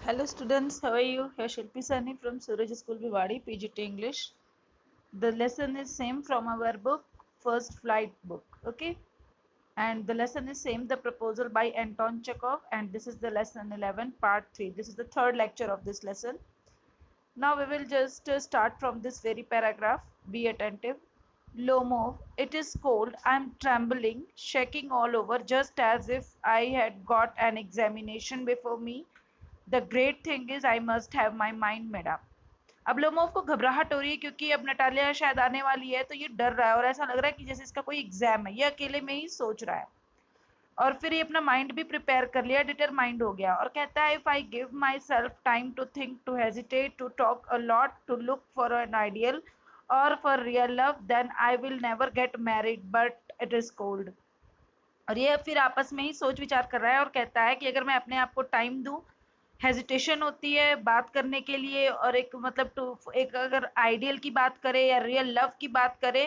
Hello students, how are you? Here Shilpi Sani from Suraj School Bhiwadi, PGT English. The lesson is same from our book, First Flight book, okay? And the lesson is same, The Proposal by Anton Chekhov, and this is the lesson 11, part 3. This is the third lecture of this lesson. Now we will just start from this very paragraph. Be attentive. Lomov, it is cold. I am trembling, shaking all over, just as if I had got an examination before me. The great thing is I must have my mind made up. अब Lomov को घबराहट हो रही है क्योंकि अब Natalia शायद आने वाली है, तो ये डर रहा है और ऐसा लग रहा है कि जैसे इसका कोई एग्जाम है, ये अकेले में ही सोच रहा है। और फिर ये अपना माइंड भी प्रिपेयर कर लिया, डिटरमाइंड हो गया और कहता है, if I give myself time to think, to hesitate, to talk a lot, to look for an ideal और for real love, then I will never get married, but it is cold. और ये फिर आपस में ही सोच विचार कर रहा है और कहता है कि अगर मैं अपने आप को टाइम दूं, हेजिटेशन होती है बात करने के लिए, और एक मतलब टू एक अगर आइडियल की बात करे या रियल लव की बात करे,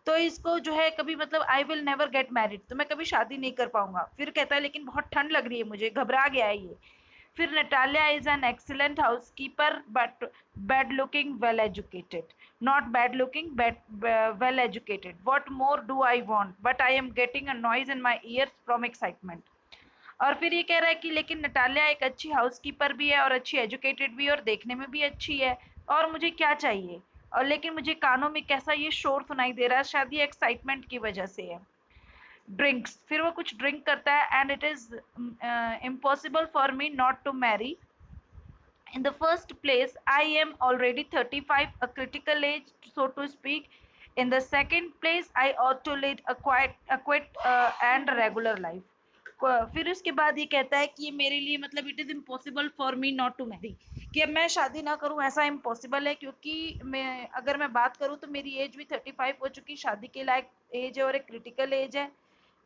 तो इसको जो है कभी मतलब आई विल नेवर गेट मैरिड, तो मैं कभी शादी नहीं कर पाऊंगा। फिर कहता है लेकिन बहुत ठंड लग रही है मुझे, घबरा गया है ये। फिर Natalia is an excellent housekeeper but bad looking well educated, not bad looking well educated, what more do I want, but I am getting a noise in my ears from excitement. और फिर ये कह रहा है कि लेकिन Natalia एक अच्छी हाउसकीपर भी है और अच्छी एजुकेटेड भी है और देखने में भी अच्छी है, और मुझे क्या चाहिए। और लेकिन मुझे कानों में कैसा ये शोर सुनाई दे रहा है, शायद ये एक्साइटमेंट की वजह से है। ड्रिंक्स, फिर वो कुछ ड्रिंक करता है। And it is impossible for me not to marry. In the first place, I am already 35, a critical age, so to speak. In the second place, I ought to lead a quiet and regular life. फिर उसके बाद ये कहता है कि ये मेरे लिए मतलब it is impossible for me not to marry, कि अब मैं शादी ना करूं ऐसा इम्पॉसिबल है, क्योंकि मैं अगर मैं बात करूं तो मेरी एज भी 35 हो चुकी, शादी के लायक एज है और एक क्रिटिकल एज है।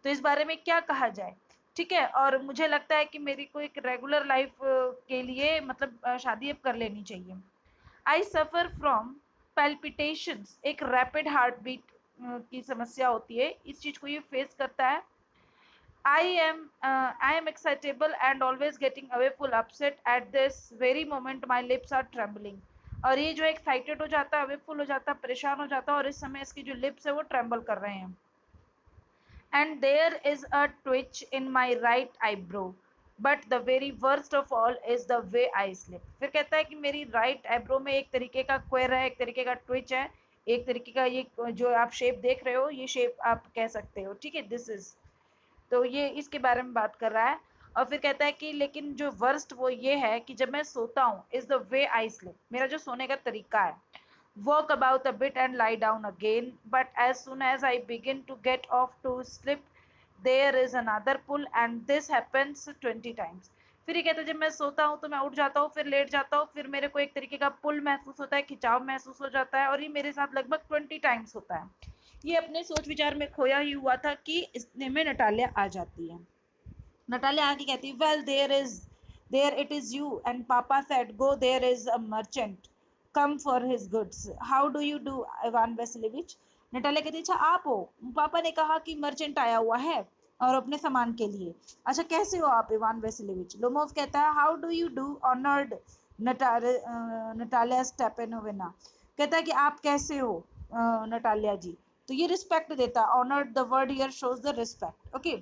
तो इस बारे में क्या कहा जाए, ठीक है। और मुझे लगता है कि मेरी को एक रेगुलर लाइफ के लिए मतलब शादी अब कर लेनी चाहिए। आई सफर फ्रॉम पैल्पिटेशंस, एक रैपिड हार्ट बीट की समस्या होती है, इस चीज को ये फेस करता है। I am excitable and always getting away full upset at this very moment my lips are trembling। और ये जो एक्साइटेड हो जाता है, अवेफुल हो जाता है, परेशान हो जाता है, और इस समय इसकी जो लिप्स है वो ट्रेम्बल कर रहे हैं। And there is a twitch in my right eyebrow, but the very worst of all is the way I sleep। फिर कहता है कि मेरी राइट आईब्रो में एक तरीके का क्वेर है, एक तरीके का ट्विच है, एक तरीके का ये जो आप शेप देख रहे हो, ये शेप आप कह सकते हो, ठीक है। दिस इज, तो ये इसके बारे में बात कर रहा है। और फिर कहता है कि लेकिन जो वर्स्ट वो ये है कि जब मैं सोता हूँ, is the way I slip, मेरा जो सोने का तरीका है। Walk about a bit and lie down again, but as soon as I begin to get off to sleep, there is another pull and this happens 20 times। फिर ये कहता है जब मैं सोता हूँ तो मैं उठ जाता हूँ, फिर लेट जाता हूँ, फिर मेरे को एक तरीके का पुल महसूस होता है, खिंचाव महसूस हो जाता है, और ये मेरे साथ लगभग 20 टाइम्स होता है। ये अपने सोच विचार में खोया ही हुआ था कि इतने में नटालिया आ जाती है। नटालिया आके कहती है, well there it is you and papa said go, there is a merchant come for his goods, how do you do Ivan Vasilevich. Natalia कहती है, अच्छा आप हो, पापा ने कहा कि मर्चेंट आया हुआ है और अपने सामान के लिए, अच्छा कैसे हो आप इवान वेसिलेविच। लोमोव कहता है, how do you do honoured Natalia Stepanovna, कहता है कि आप कैसे हो नटालिया जी। तो ये रिस्पेक्ट देता है, honoured the word here shows the respect, okay.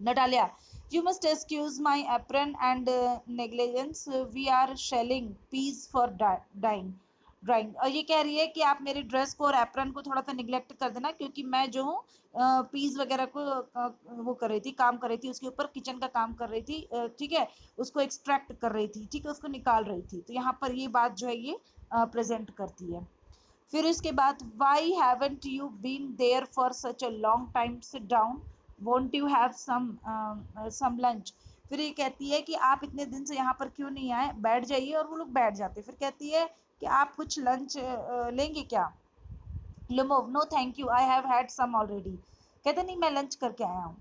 Natalia, you must excuse my apron and negligence. We are shelling peas for dying drawing. और ये कह रही है कि आप मेरी ड्रेस को और एप्रन को थोड़ा सा निगलेक्ट कर देना, क्योंकि मैं जो हूँ पीस वगैरह को वो कर रही थी, काम कर रही थी, उसके ऊपर किचन का काम कर रही थी, ठीक है, उसको एक्सट्रैक्ट कर रही थी, ठीक है, उसको निकाल रही थी। तो यहाँ पर ये बात जो है ये प्रेजेंट करती है। फिर इसके बाद, why haven't you been there for such a long time, sit down, won't you have some lunch. फिर ये कहती है कि आप इतने दिन से यहाँ पर क्यों नहीं आए, बैठ जाइए, और वो लोग बैठ जाते। फिर कहती है कि आप कुछ लंच लेंगे क्या। Lumov, no thank you, I have had some already। कहते नहीं मैं लंच करके आया हूँ।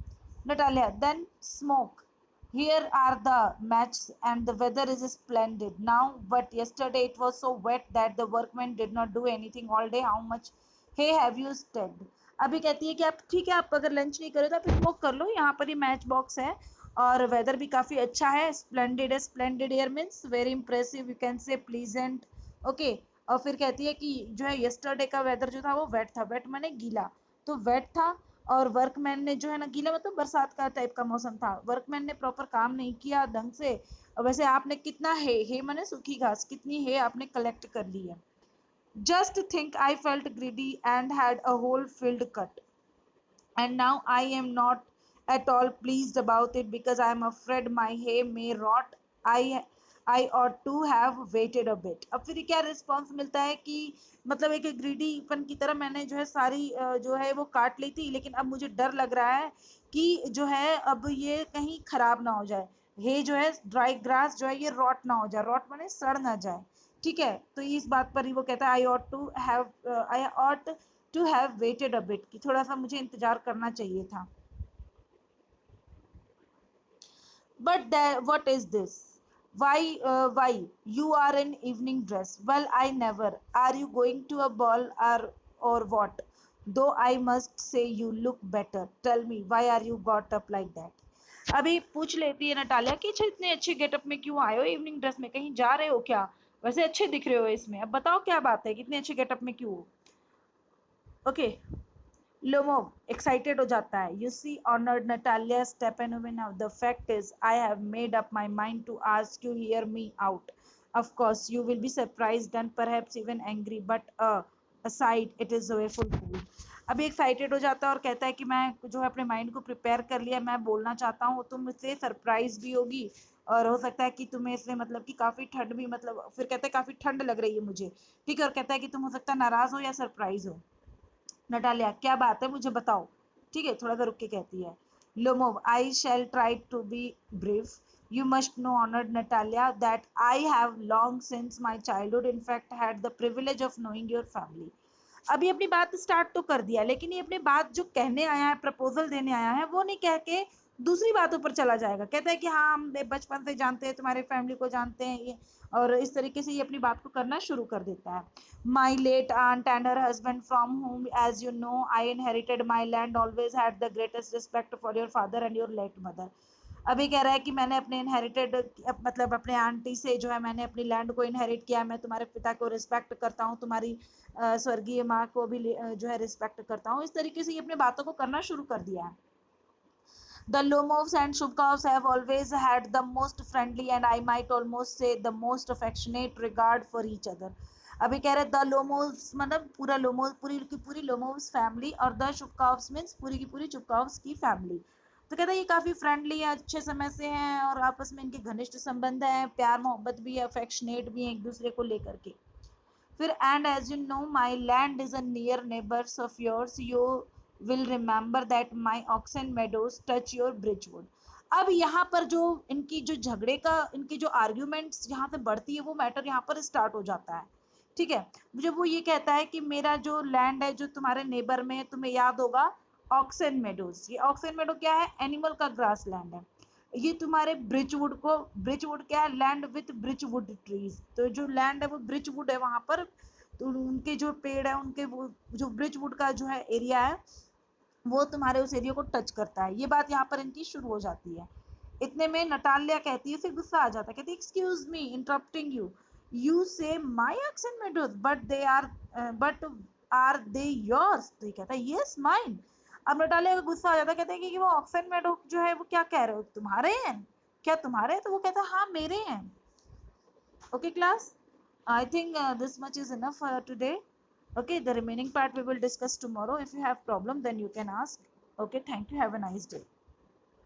Natalia, then smoke, here are the matches and the weather is splendid now, but yesterday it was so wet that the workmen did not do anything all day। how much hay have you stacked। अभी कहती है कि आप ठीक है, आप अगर lunch नहीं करो तो आप स्मोक कर लो, यहाँ पर ये मैच बॉक्स है और वेदर भी काफी अच्छा है, स्प्लेंडेड है, splendid air means very impressive, you can say pleasant, okay. और फिर कहती है कि जो है यस्टरडे का वेदर जो था वो वेट था, वेट माने गीला, तो वेट था। और वर्कमैन ने जो है ना, गीला मतलब बरसात का टाइप का मौसम था, वर्कमैन ने प्रॉपर काम नहीं किया ढंग से। और वैसे आपने कितना है माने सूखी घास, कितनी है आपने कलेक्ट कर ली है। Just think I felt greedy and had a whole field cut, and now I am not at all pleased about it because I am afraid my hay may rot. I ought to have waited a bit. अब फिर क्या response मिलता है कि मतलब एक ग्रीडीपन की तरह मैंने जो है सारी जो है वो काट ली थी, लेकिन अब मुझे डर लग रहा है कि जो है अब ये कहीं खराब ना हो जाए, हे जो है ड्राई ग्रास जो है ये रॉट ना हो जाए, रॉट माने सड़ ना जाए, ठीक है। तो इस बात पर ही वो कहता है I ought to have waited a bit, कि थोड़ा सा मुझे इंतजार करना चाहिए था। But what is this, why you are in evening dress, well I never, are you going to a ball or what, though I must say you look better, tell me why are you got up like that। अभी पूछ लेती है Natalia कि अच्छा इतने अच्छे getup में क्यों आए हो, इवनिंग ड्रेस में कहीं जा रहे हो क्या, वैसे अच्छे दिख रहे हो इसमें, अब बताओ क्या बात है, कितने अच्छे गेटअप में क्यों हो, ओके। Lomov excited हो जाता है। You see, honored Natalia Stepanovna, now the fact is, I have made up my mind to ask you hear me out. Of course, you will be surprised and perhaps even angry, but aside, it is a full fool. अभी excited हो जाता है और कहता है कि मैं जो है अपने माइंड को प्रिपेयर कर लिया, मैं बोलना चाहता हूँ, तुम मुझसे सरप्राइज भी होगी और हो सकता है कि तुम्हें इससे मतलब कि काफी ठंड भी, मतलब फिर कहता है काफी ठंड लग रही है मुझे, ठीक है, और कहता है कि तुम हो सकता है नाराज हो या सरप्राइज हो। नटालिया क्या बात है मुझे बताओ, ठीक है, थोड़ा सा रुक के कहती है। Lomov I shall try to be brief, you must know honoured Natalia that I have long since my childhood in fact had the privilege of knowing your family. अभी अपनी बात स्टार्ट तो कर दिया, लेकिन ये अपनी बात जो कहने आया है, प्रपोजल देने आया है, वो नहीं कह के दूसरी बातों पर चला जाएगा। कहता है कि हाँ हम बचपन से जानते हैं, तुम्हारे फैमिली को जानते हैं ये, और इस तरीके से ये अपनी बात को करना शुरू कर देता है। My late aunt and her husband, from whom, as you know, I inherited my land, always had the greatest respect for your father and your late mother. अभी कह रहा है कि मैंने अपने इनहेरिटेड मतलब अपने आंटी से जो है मैंने अपनी लैंड को इनहेरिट किया, मैं तुम्हारे पिता को रिस्पेक्ट करता हूँ, तुम्हारी स्वर्गीय माँ को भी जो है रिस्पेक्ट करता हूँ, इस तरीके से ये अपने बातों को करना शुरू कर दिया है। The Lomovs and Shubkovs have always had the most friendly and I might almost say the most affectionate regard for each other. अभी कह रहे द लोमोव्स मतलब पूरा लोमोव, पूरी की पूरी लोमोव्स फैमिली, और द शुभकाव्स मीन्स पूरी की पूरी शुभकाव्स की फैमिली। तो कहता है ये काफी फ्रेंडली है, अच्छे समय से हैं और आपस में इनके घनिष्ठ संबंध है, प्यार मोहब्बत भी है, अफेक्शनेट भी है एक दूसरे को लेकर के। फिर and as you know my land is a near neighbours of yours, you will remember that my oxen meadows touch your birchwood. अब यहाँ पर जो इनकी जो झगड़े का, इनकी जो आर्ग्यूमेंट्स यहाँ से बढ़ती है, वो मैटर यहाँ पर स्टार्ट हो जाता है, ठीक है। जब वो ये कहता है कि मेरा जो लैंड है जो तुम्हारे नेबर में, तुम्हें याद होगा ऑक्सन मेडोज, ये ऑक्सन मेडो क्या है, एनिमल का ग्रास लैंड है, ये तुम्हारे ब्रिजवुड को, ब्रिजवुड क्या है, लैंड विथ ब्रिजवुड ट्रीज, तो जो लैंड है वो ब्रिजवुड है वहां पर, तो उनके जो पेड़ है, उनके वो जो ब्रिजवुड का जो है एरिया है, वो तुम्हारे उस एरिया को टच करता है। ये बात यहाँ पर इनकी शुरू हो जाती है। इतने में नटालिया कहती है, फिर गुस्सा आ जाता है, कहती है excuse me interrupting you, you say my accent meadows but are they yours, तो ये कहता है यस माइन। अब नटालिया का गुस्सा आ जाता है, कहते हैं कि वो ऑक्सन मेडो जो है वो क्या कह रहे हो, तुम्हारे हैं क्या, तुम्हारे हैं, तो वो कहता है हाँ मेरे हैं। Okay class, I think this much is enough for today. Okay, the remaining part we will discuss tomorrow. If you have problem then you can ask. Okay, thank you, have a nice day.